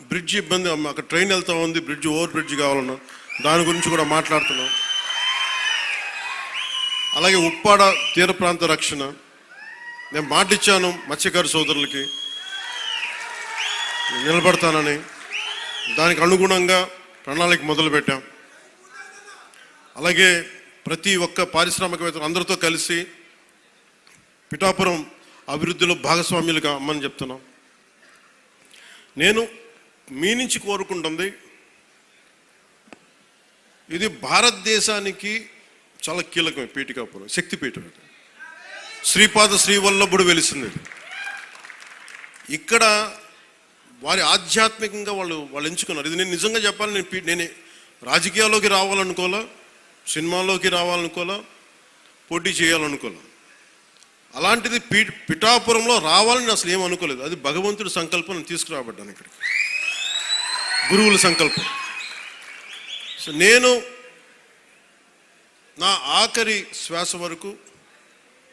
Bridge ఇబ్బంది, అక్కడ train వెళ్తా ఉంది, బ్రిడ్జ్ ఓవర్ బ్రిడ్జ్ కావాలన్నా దాని గురించి కూడా మాట్లాడుతున్నాం. అలాగే ఉప్పాడ తీర ప్రాంత రక్షణ నేను మాటిచ్చాను మత్స్యకారు సోదరులకి నిలబడతానని, దానికి అనుగుణంగా ప్రణాళిక మొదలుపెట్టాం. అలాగే ప్రతి ఒక్క పారిశ్రామికవేత్తలు అందరితో కలిసి పిఠాపురం అభివృద్ధిలో భాగస్వామ్యులుగా అమ్మని చెప్తున్నాం. నేను మీ నుంచి కోరుకుంటుంది, ఇది భారతదేశానికి చాలా కీలకమే పీఠికాపురం, శక్తిపీఠం. శ్రీపాద శ్రీవల్లభుడు వెలిసింది ఇక్కడ. వారి ఆధ్యాత్మికంగా వాళ్ళు ఎంచుకున్నారు. ఇది నేను నిజంగా చెప్పాలి, నేను రాజకీయాల్లోకి రావాలనుకోలే, సినిమాల్లోకి రావాలనుకోలే, పోటీ చేయాలనుకోలే. అలాంటిది పిఠాపురంలో రావాలని అసలు ఏం అనుకోలేదు. అది భగవంతుడి సంకల్పం, నేను తీసుకురాబడ్డాను ఇక్కడికి, గురువుల సంకల్పం. సో నేను నా ఆఖరి శ్వాస వరకు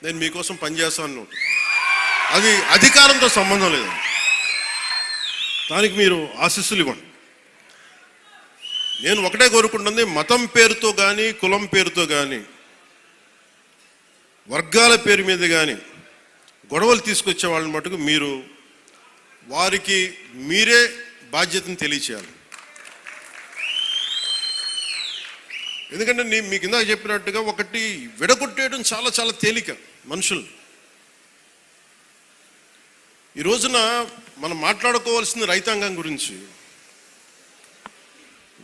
నేను మీకోసం పనిచేస్తాను. అది అధికారంతో సంబంధం లేదు, దానికి మీరు ఆశీస్సులు ఇవ్వండి. నేను ఒకటే కోరుకుంటుంది, మతం పేరుతో కానీ, కులం పేరుతో కానీ, వర్గాల పేరు మీద కానీ గొడవలు తీసుకొచ్చే వాళ్ళని మటుకు మీరు వారికి మీరే బాధ్యతను తెలియచేయాలి. ఎందుకంటే మీకు ఇందాక చెప్పినట్టుగా ఒకటి విడగొట్టేయడం చాలా చాలా తేలిక మనుషులు. ఈ రోజున మనం మాట్లాడుకోవాల్సింది రైతాంగం గురించి.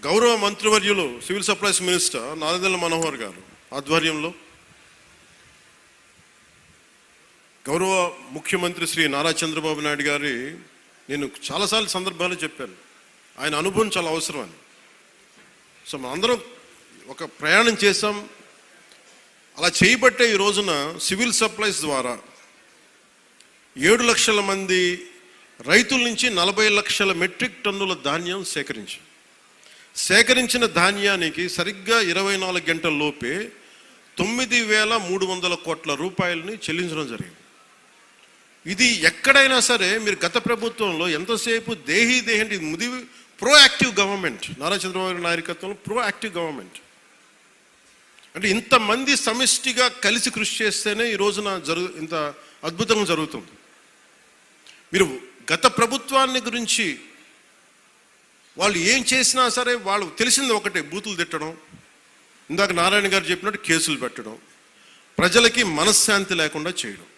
గౌరవ మంత్రివర్యులు civil supplies minister Nadendla Manohar గారు ఆధ్వర్యంలో, గౌరవ ముఖ్యమంత్రి శ్రీ నారా చంద్రబాబు నాయుడు గారి, నేను చాలాసార్లు సందర్భాలు చెప్పాను, ఆయన అనుభవం చాలా అవసరం అని. సో మనందరం ఒక ప్రయాణం చేసాం. అలా చేయబట్టే ఈ రోజున సివిల్ సప్లైస్ ద్వారా 7 లక్షల మంది రైతుల నుంచి 40 లక్షల మెట్రిక్ టన్నుల ధాన్యం సేకరించిన ధాన్యానికి సరిగ్గా 24 గంటల లోపే 9,300 కోట్ల రూపాయలని చెల్లించడం జరిగింది. ఇది ఎక్కడైనా సరే మీరు గత ప్రభుత్వంలో ఎంతసేపు దేహీ అంటే ఇది ప్రోయాక్టివ్ గవర్నమెంట్, నారా చంద్రబాబు నాయకత్వంలో ప్రోయాక్టివ్ గవర్నమెంట్. అంటే ఇంతమంది సమిష్టిగా కలిసి కృషి చేస్తేనే ఈ రోజున ఇంత అద్భుతంగా జరుగుతుంది. మీరు గత ప్రభుత్వాన్ని గురించి వాళ్ళు ఏం చేసినా సరే వాళ్ళు తెలిసింది ఒకటే, బూతులు తిట్టడం, ఇందాక నారాయణ గారు చెప్పినట్టు కేసులు పెట్టడం, ప్రజలకి మనశ్శాంతి లేకుండా చేయడం.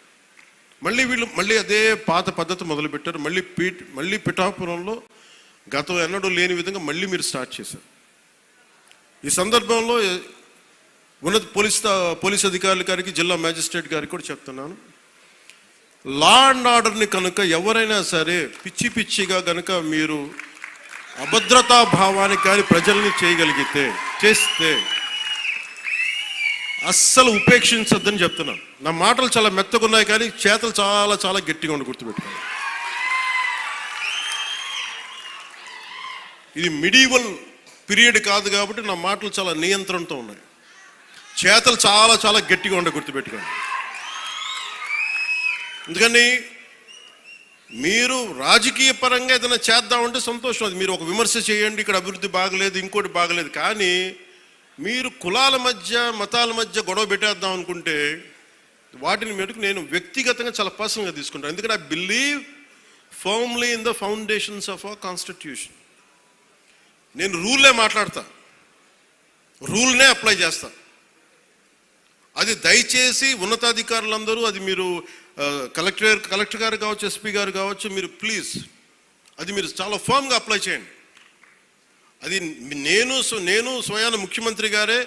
మళ్ళీ అదే పాత పద్ధతి మొదలుపెట్టారు. మళ్ళీ పిఠాపురంలో గతం ఎన్నడూ లేని విధంగా మళ్ళీ మీరు స్టార్ట్ చేశారు. ఈ సందర్భంలో ఉన్నత పోలీస్ అధికారుల గారికి, జిల్లా మ్యాజిస్ట్రేట్ గారికి కూడా చెప్తున్నాను, లా అండ్ ఆర్డర్ని కనుక ఎవరైనా సరే పిచ్చిగా కనుక మీరు అభద్రతా భావానికి కానీ ప్రజల్ని చేస్తే అస్సలు ఉపేక్షించద్దని చెప్తున్నాను. నా మాటలు చాలా మెత్తగా ఉన్నాయి కానీ చేతలు చాలా చాలా గట్టిగా ఉండి గుర్తుపెట్టుకోండి. ఇది మిడీవల్ పీరియడ్ కాదు కాబట్టి నా మాటలు చాలా నియంత్రణతో ఉన్నాయి. చేతలు చాలా చాలా గట్టిగా ఉండే గుర్తుపెట్టుకోండి. ఎందుకని మీరు రాజకీయ పరంగా ఏదైనా చేద్దామంటే సంతోషం, అది మీరు ఒక విమర్శ చేయండి, ఇక్కడ అభివృద్ధి బాగలేదు, ఇంకోటి బాగలేదు. కానీ మీరు కులాల మధ్య, మతాల మధ్య గొడవ పెట్టేద్దాం అనుకుంటే వాటిని మటుకు నేను వ్యక్తిగతంగా చాలా పర్సనల్గా తీసుకుంటాను. ఎందుకంటే I believe firmly in the foundations of our constitution. నేను రూల్లే మాట్లాడతా, రూల్నే అప్లై చేస్తా. అది దయచేసి ఉన్నతాధికారులందరూ, అది మీరు కలెక్టర్ గారు కావచ్చు, ఎస్పీ గారు కావచ్చు, మీరు ప్లీజ్ అది మీరు చాలా ఫర్మ్గా అప్లై చేయండి. అది నేను స్వయాన ముఖ్యమంత్రి గారే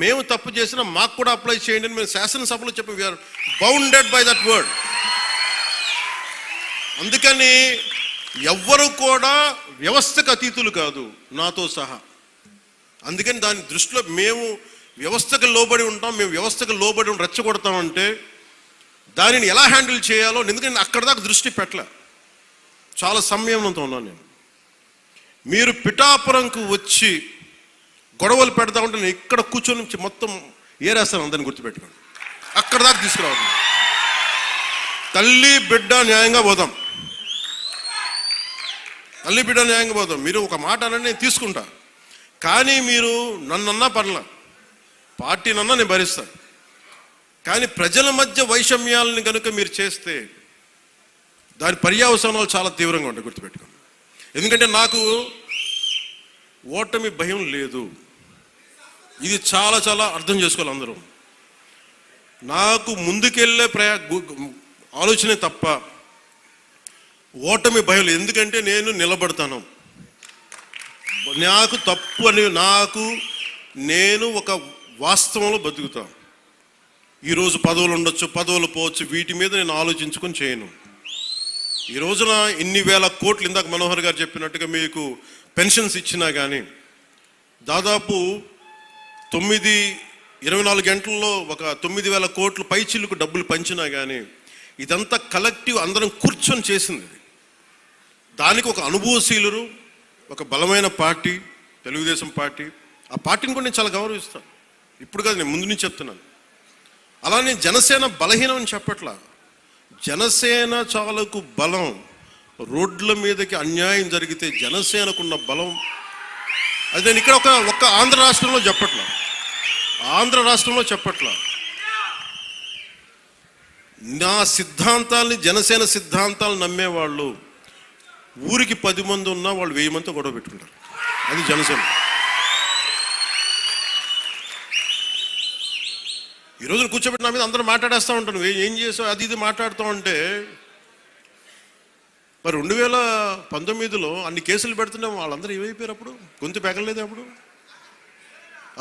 మేము తప్పు చేసినా మాకు కూడా అప్లై చేయండి అని మేము శాసనసభలో చెప్పి we are bounded by that word. అందుకని ఎవ్వరు కూడా వ్యవస్థకు అతీతులు కాదు, నాతో సహా. అందుకని దాని దృష్టిలో మేము వ్యవస్థకు లోబడి ఉంటాం, మేము వ్యవస్థకు లోబడి రెచ్చగొడతామంటే దానిని ఎలా హ్యాండిల్ చేయాలో, ఎందుకంటే అక్కడ దాకా దృష్టి పెట్టలే, చాలా సంయమనంతో ఉన్నాను నేను. మీరు పిఠాపురంకు వచ్చి గొడవలు పెడతామంటే నేను ఇక్కడ కూర్చొని మొత్తం ఏరేస్తాను, అందరిని గుర్తుపెట్టుకోండి. అక్కడ దాకా తీసుకురావద్దు. తల్లి బిడ్డ న్యాయంగా పోదాం. అల్లిబిడ్డ న్యాయంగా పోతాం. మీరు ఒక మాట అనండి, నేను తీసుకుంటా. కానీ మీరు నన్నన్నా పర్లా, పార్టీనన్నా నేను భరిస్తాను. కానీ ప్రజల మధ్య వైషమ్యాలని కనుక మీరు చేస్తే దాని పర్యవసానాలు చాలా తీవ్రంగా ఉంటాయి, గుర్తుపెట్టుకోండి. ఎందుకంటే నాకు ఓటమి భయం లేదు. ఇది చాలా చాలా అర్థం చేసుకోవాలి అందరూ. నాకు ముందుకెళ్ళే ఆలోచనే తప్ప ఓటమి భయం లేదు. ఎందుకంటే నేను నిలబడతాను. నాకు తప్పు అని నేను ఒక వాస్తవంలో బతుకుతాను. ఈరోజు పదవులు ఉండొచ్చు, పదవులు పోవచ్చు, వీటి మీద నేను ఆలోచించుకొని చేయను. ఈ రోజున ఇన్ని వేల కోట్లు, ఇందాక మనోహర్ గారు చెప్పినట్టుగా మీకు పెన్షన్స్ ఇచ్చినా కానీ, దాదాపు 24 గంటల్లో ఒక 9,000 కోట్లు పైచిల్లుకు డబ్బులు పంచినా కానీ, ఇదంతా కలెక్టివ్ అందరం కూర్చొని చేసింది. దానికి ఒక అనుభవశీలురు, ఒక బలమైన పార్టీ తెలుగుదేశం పార్టీ. ఆ పార్టీని కూడా నేను చాలా గౌరవిస్తాను. ఇప్పుడు కాదు, నేను ముందు నుంచి చెప్తున్నాను. అలానే జనసేన బలహీనం అని చెప్పట్లా. జనసేన చాలకు బలం. రోడ్ల మీదకి అన్యాయం జరిగితే జనసేనకున్న బలం అది నేను ఇక్కడ ఒక ఆంధ్ర రాష్ట్రంలో చెప్పట్లా. నా సిద్ధాంతాల్ని, జనసేన సిద్ధాంతాలు నమ్మేవాళ్ళు ఊరికి 10 మంది ఉన్నా వాళ్ళు 1000 మందితో గొడవ పెట్టుకుంటారు. అది జనసేన. ఈ రోజున కూర్చోబెట్టి నా మీద అందరూ మాట్లాడేస్తూ ఉంటాను, ఏం చేసావు అది ఇది మాట్లాడుతూ ఉంటే, మరి 2019లో అన్ని కేసులు పెడుతున్నాం, వాళ్ళందరూ ఏమైపోయారు? అప్పుడు గొంతు పెగలేదు.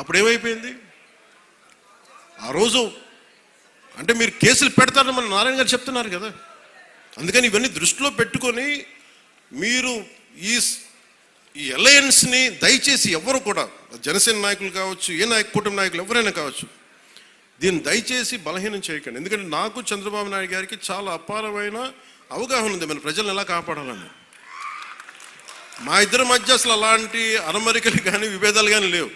అప్పుడు ఏమైపోయింది? ఆ రోజు అంటే మీరు కేసులు పెడతారని మన నారాయణ గారు చెప్తున్నారు కదా. అందుకని ఇవన్నీ దృష్టిలో పెట్టుకొని మీరు ఈ అలయన్స్ని దయచేసి ఎవరు కూడా, జనసేన నాయకులు కావచ్చు, కూటమి నాయకులు ఎవరైనా కావచ్చు, దీన్ని దయచేసి బలహీనం చేయకండి. ఎందుకంటే నాకు చంద్రబాబు నాయుడు గారికి చాలా అపారమైన అవగాహన ఉంది మన ప్రజలను ఎలా కాపాడాలని. మా ఇద్దరి మధ్య అసలు అలాంటి అరమరికలు కానీ విభేదాలు కానీ లేవు.